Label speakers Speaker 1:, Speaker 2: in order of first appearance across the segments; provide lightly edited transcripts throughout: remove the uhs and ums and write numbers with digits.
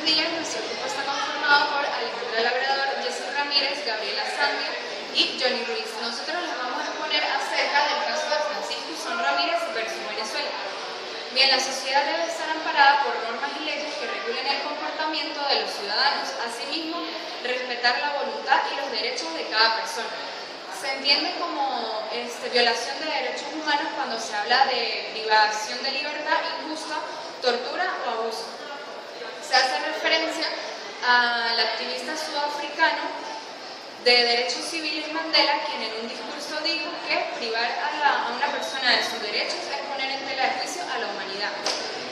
Speaker 1: día nuestro grupo está conformado por Alejandra Labrador, Jessy Ramírez, Gabriela Sandia y Johnny Ruiz. Nosotros les vamos a exponer acerca del caso de Francisco Usón Ramírez versus Venezuela. Bien, la sociedad debe estar amparada por normas y leyes que regulen el comportamiento de los ciudadanos. Asimismo, respetar la voluntad y los derechos de cada persona. Se entiende como violación de derechos humanos cuando se habla de privación de libertad injusta, tortura o abuso. Se hace referencia al activista sudafricano de derechos civiles Mandela, quien en un discurso dijo que privar a una persona de sus derechos es poner en tela de juicio a la humanidad.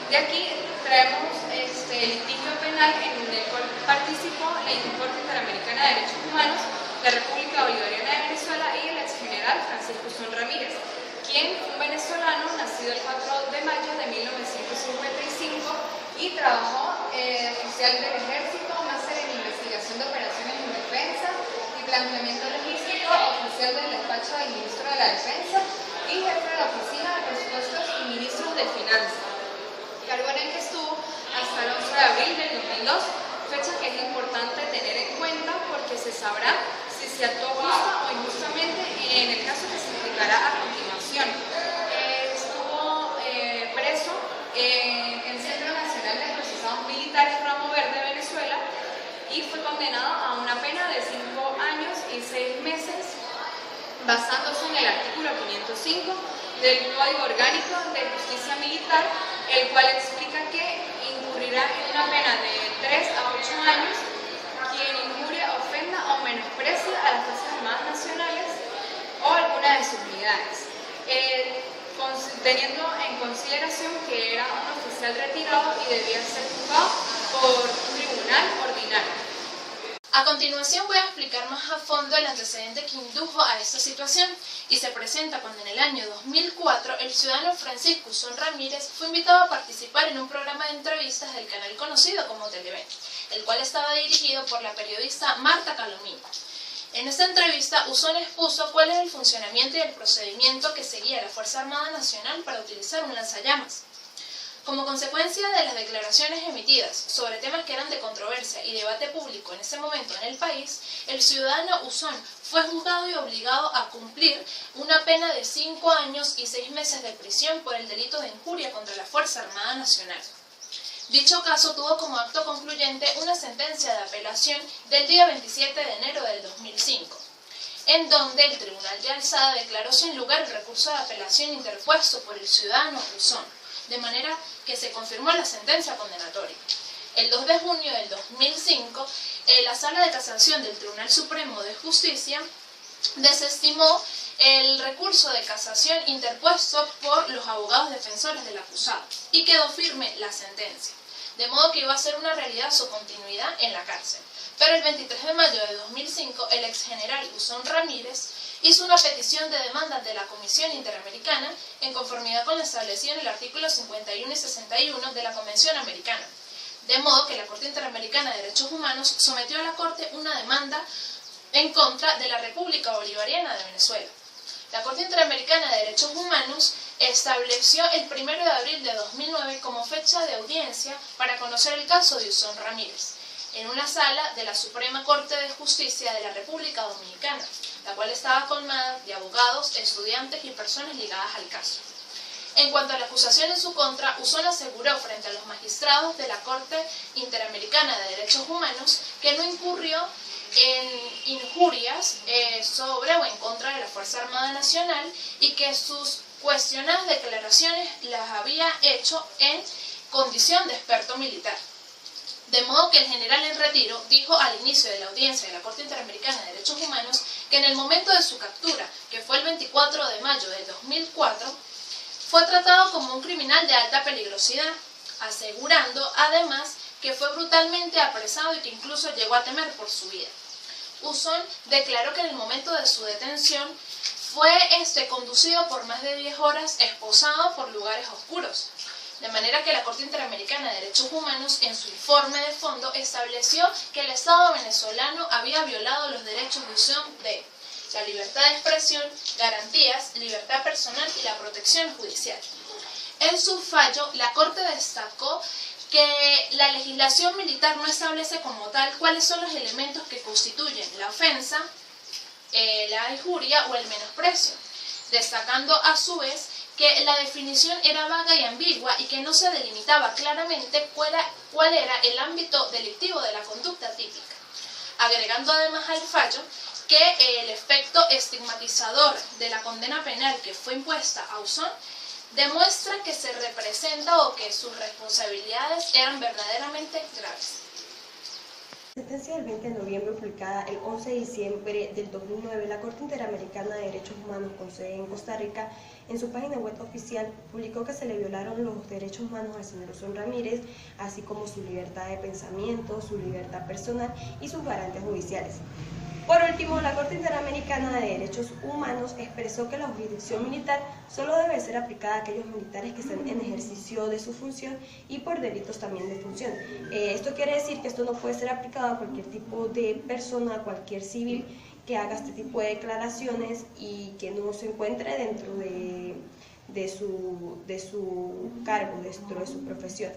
Speaker 1: De aquí traemos el litigio penal en el cual participó la Corte Interamericana de Derechos Humanos, la República Bolivariana de Venezuela y el ex general Francisco Usón Ramírez, quien fue un venezolano nacido el 4 de mayo de 1955 y trabajó oficial del ejército, máster en investigación de operaciones en defensa y planteamiento logístico, oficial del despacho del ministro de la Defensa y jefe de la oficina de presupuestos y ministros de finanzas, cargo en el que estuvo hasta el 11 de abril del 2002, fecha que es importante tener en cuenta porque se sabrá si se actuó justa o injustamente en el caso que se explicará a continuación. Estuvo preso en el Centro Nacional de Procesados Militares Ramo Verde, Venezuela, y fue condenado a una pena de 5 años y 6 meses, basándose en el artículo 505 del Código Orgánico de Justicia Militar, el cual explica que incurrirá en una pena de 3 a 8 años quien injurie, ofenda o menosprecie a las Fuerzas Armadas Nacionales o alguna de sus unidades, teniendo en consideración que era un oficial retirado y debía ser juzgado por un tribunal ordinario.
Speaker 2: A continuación voy a explicar más a fondo el antecedente que indujo a esta situación y se presenta cuando en el año 2004 el ciudadano Francisco Usón Ramírez fue invitado a participar en un programa de entrevistas del canal conocido como Televen, el cual estaba dirigido por la periodista Marta Calomino. En esta entrevista, Usón expuso cuál es el funcionamiento y el procedimiento que seguía la Fuerza Armada Nacional para utilizar un lanzallamas. Como consecuencia de las declaraciones emitidas sobre temas que eran de controversia y debate público en ese momento en el país, el ciudadano Usón fue juzgado y obligado a cumplir una pena de 5 años y 6 meses de prisión por el delito de injuria contra la Fuerza Armada Nacional. Dicho caso tuvo como acto concluyente una sentencia de apelación del día 27 de enero del 2005, en donde el Tribunal de Alzada declaró sin lugar el recurso de apelación interpuesto por el ciudadano Usón, de manera que se confirmó la sentencia condenatoria. El 2 de junio del 2005, la Sala de Casación del Tribunal Supremo de Justicia desestimó el recurso de casación interpuesto por los abogados defensores del acusado y quedó firme la sentencia, de modo que iba a ser una realidad su continuidad en la cárcel. Pero el 23 de mayo de 2005, el ex general Usón Ramírez hizo una petición de demanda ante la Comisión Interamericana en conformidad con lo establecido en el artículo 51 y 61 de la Convención Americana, de modo que la Corte Interamericana de Derechos Humanos sometió a la Corte una demanda en contra de la República Bolivariana de Venezuela. La Corte Interamericana de Derechos Humanos estableció el 1 de abril de 2009 como fecha de audiencia para conocer el caso de Usón Ramírez, en una sala de la Suprema Corte de Justicia de la República Dominicana, la cual estaba colmada de abogados, estudiantes y personas ligadas al caso. En cuanto a la acusación en su contra, Usón aseguró frente a los magistrados de la Corte Interamericana de Derechos Humanos que no incurrió en injurias sobre o en contra de la Fuerza Armada Nacional y que sus cuestionadas declaraciones las había hecho en condición de experto militar. De modo que el general en retiro dijo al inicio de la audiencia de la Corte Interamericana de Derechos Humanos que en el momento de su captura, que fue el 24 de mayo del 2004, fue tratado como un criminal de alta peligrosidad, asegurando además que fue brutalmente apresado y que incluso llegó a temer por su vida. Usón declaró que en el momento de su detención fue conducido por más de 10 horas, esposado por lugares oscuros. De manera que la Corte Interamericana de Derechos Humanos, en su informe de fondo, estableció que el Estado venezolano había violado los derechos de Usón de la libertad de expresión, garantías, libertad personal y la protección judicial. En su fallo, la Corte destacó que la legislación militar no establece como tal cuáles son los elementos que constituyen la ofensa, la injuria o el menosprecio, destacando a su vez que la definición era vaga y ambigua y que no se delimitaba claramente cuál era el ámbito delictivo de la conducta típica, agregando además al fallo que el efecto estigmatizador de la condena penal que fue impuesta a Ausón demuestra que se representa o que sus responsabilidades eran verdaderamente graves.
Speaker 3: En la sentencia del 20 de noviembre publicada el 11 de diciembre del 2009, la Corte Interamericana de Derechos Humanos con sede en Costa Rica, en su página web oficial, publicó que se le violaron los derechos humanos al señor Ausón Ramírez, así como su libertad de pensamiento, su libertad personal y sus garantías judiciales. Por último, la Corte Interamericana de Derechos Humanos expresó que la jurisdicción militar solo debe ser aplicada a aquellos militares que estén en ejercicio de su función y por delitos también de función. Esto quiere decir que esto no puede ser aplicado a cualquier tipo de persona, a cualquier civil que haga este tipo de declaraciones y que no se encuentre dentro de su cargo, dentro de su profesión.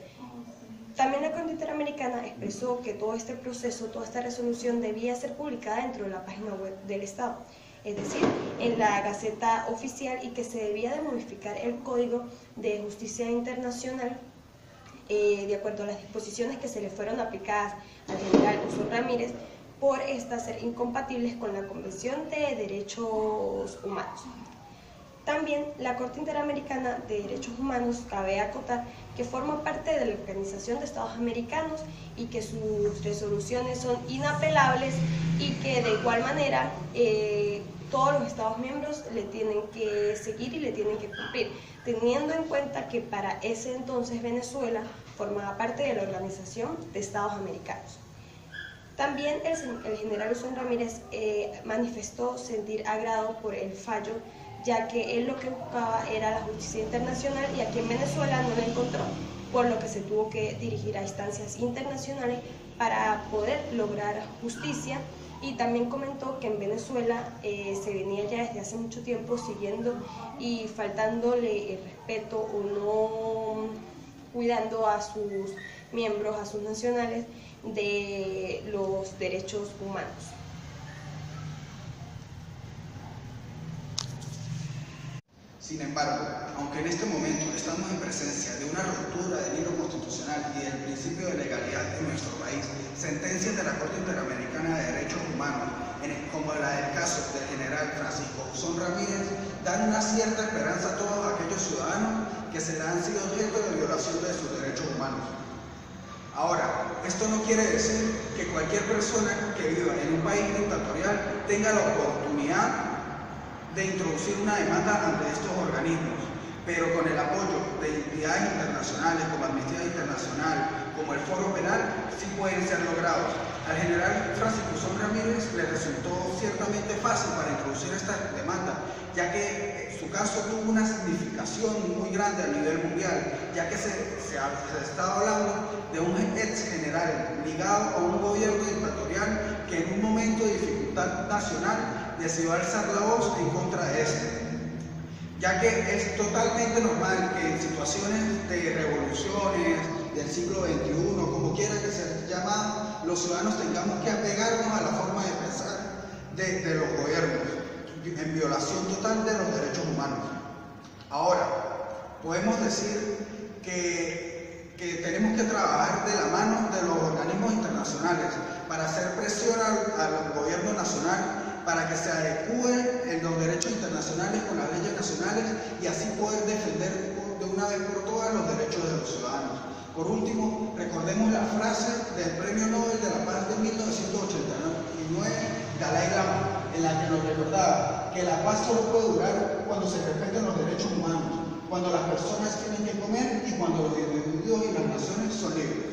Speaker 3: También la Corte Interamericana expresó que todo este proceso, toda esta resolución debía ser publicada dentro de la página web del Estado, es decir, en la Gaceta Oficial, y que se debía de modificar el Código de Justicia Internacional de acuerdo a las disposiciones que se le fueron aplicadas al general Ausón Ramírez, por estas ser incompatibles con la Convención de Derechos Humanos. También la Corte Interamericana de Derechos Humanos cabe acotar que forma parte de la Organización de Estados Americanos y que sus resoluciones son inapelables y que de igual manera todos los Estados miembros le tienen que seguir y le tienen que cumplir, teniendo en cuenta que para ese entonces Venezuela formaba parte de la Organización de Estados Americanos. También el general Ausón Ramírez manifestó sentir agrado por el fallo, ya que él lo que buscaba era la justicia internacional y aquí en Venezuela no la encontró, por lo que se tuvo que dirigir a instancias internacionales para poder lograr justicia. Y también comentó que en Venezuela se venía ya desde hace mucho tiempo siguiendo y faltándole el respeto o no cuidando a sus miembros, a sus nacionales, de los derechos humanos.
Speaker 4: Sin embargo, aunque en este momento estamos en presencia de una ruptura del hilo constitucional y del principio de legalidad en nuestro país, sentencias de la Corte Interamericana de Derechos Humanos, como la del caso del general Francisco Ausón Ramírez, dan una cierta esperanza a todos aquellos ciudadanos que se le han sido objeto de violación de sus derechos humanos. Ahora, esto no quiere decir que cualquier persona que viva en un país dictatorial tenga la oportunidad de introducir una demanda ante estos organismos, pero con el apoyo de entidades internacionales como Amnistía Internacional, como el Foro Penal, sí pueden ser logrados. Al general Francisco Ausón Ramírez le resultó ciertamente fácil para introducir esta demanda, ya que su caso tuvo una significación muy grande a nivel mundial, ya que se está hablando de un ex general ligado a un gobierno dictatorial que en un momento de dificultad nacional decidió alzar la voz en contra de este, ya que es totalmente normal que en situaciones de revoluciones del siglo XXI, como quiera que sea llamado, los ciudadanos tengamos que apegarnos a la forma de pensar de los gobiernos, en violación total de los derechos humanos. Ahora, podemos decir que tenemos que trabajar de la mano de los organismos internacionales para hacer presión al gobierno nacional para que se adecúen en los derechos internacionales con las leyes nacionales y así poder defender de una vez por todas los derechos de los ciudadanos. Por último, recordemos la frase del Premio Nobel de la Paz de 1989, Dalai Lama, en la que nos recordaba que la paz solo puede durar cuando se respeten los derechos humanos, cuando las personas tienen que comer y cuando los individuos y las naciones son libres.